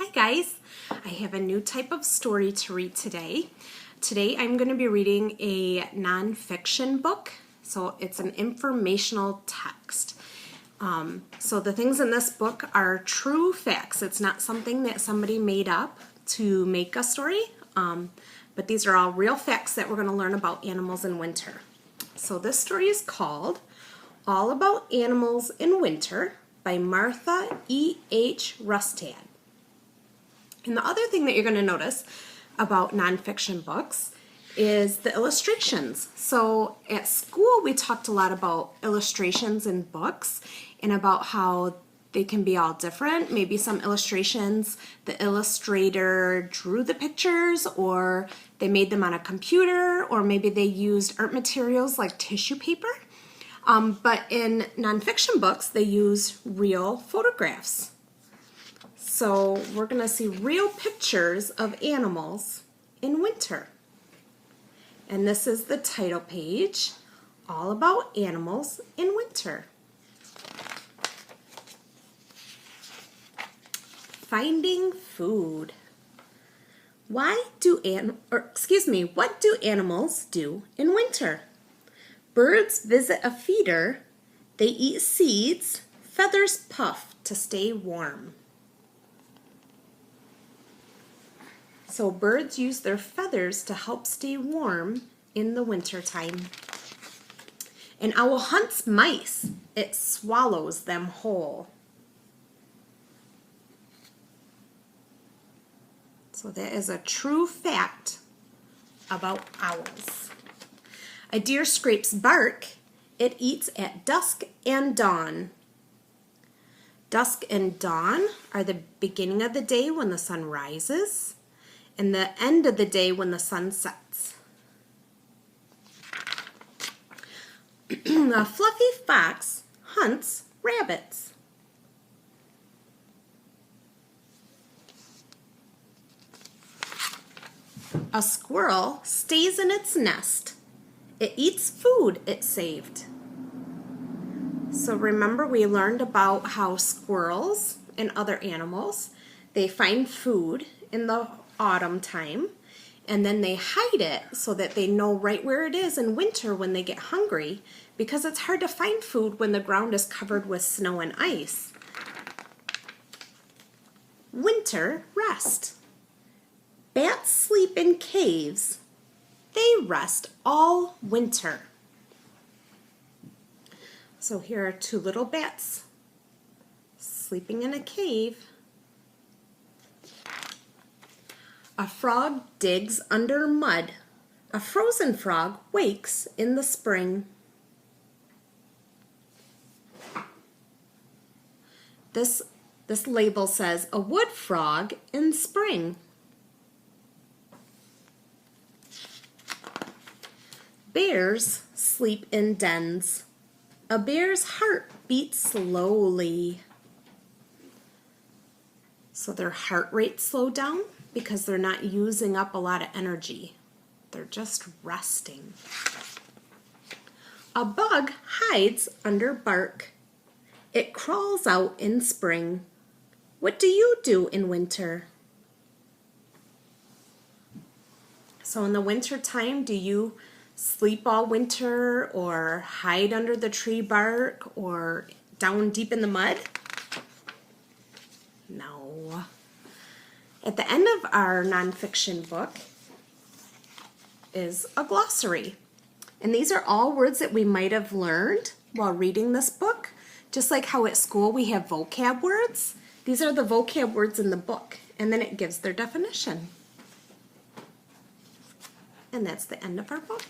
Hi guys, I have a new type of story to read today. Today I'm going to be reading a nonfiction book, so it's an informational text. So the things in this book are true facts. It's not something that somebody made up to make a story, but these are all real facts that we're going to learn about animals in winter. So this story is called All About Animals in Winter by Martha E.H. Rustad. And the other thing that you're going to notice about nonfiction books is the illustrations. So at school we talked a lot about illustrations in books and about how they can be all different. Maybe some illustrations, the illustrator drew the pictures, or they made them on a computer, or maybe they used art materials like tissue paper. But in nonfiction books, they use real photographs. So we're going to see real pictures of animals in winter. And this is the title page, All About Animals in Winter. Finding food. What do animals do in winter? Birds visit a feeder. They eat seeds. Feathers puff to stay warm. So birds use their feathers to help stay warm in the winter time. An owl hunts mice. It swallows them whole. So that is a true fact about owls. A deer scrapes bark. It eats at dusk and dawn. Dusk and dawn are the beginning of the day when the sun rises and the end of the day when the sun sets. A fluffy fox hunts rabbits. A squirrel stays in its nest. It eats food it saved. So remember, we learned about how squirrels and other animals, they find food in the autumn time, and then they hide it so that they know right where it is in winter when they get hungry, because it's hard to find food when the ground is covered with snow and ice. Winter rest. Bats sleep in caves. They rest all winter. So here are two little bats sleeping in a cave. A frog digs under mud. A frozen frog wakes in the spring. This label says a wood frog in spring. Bears sleep in dens. A bear's heart beats slowly. So their heart rate slowed down because they're not using up a lot of energy. They're just resting. A bug hides under bark. It crawls out in spring. What do you do in winter? So in the winter time, do you sleep all winter or hide under the tree bark or down deep in the mud? No. At the end of our nonfiction book is a glossary. And these are all words that we might have learned while reading this book. Just like how at school we have vocab words, these are the vocab words in the book, and then it gives their definition. And that's the end of our book.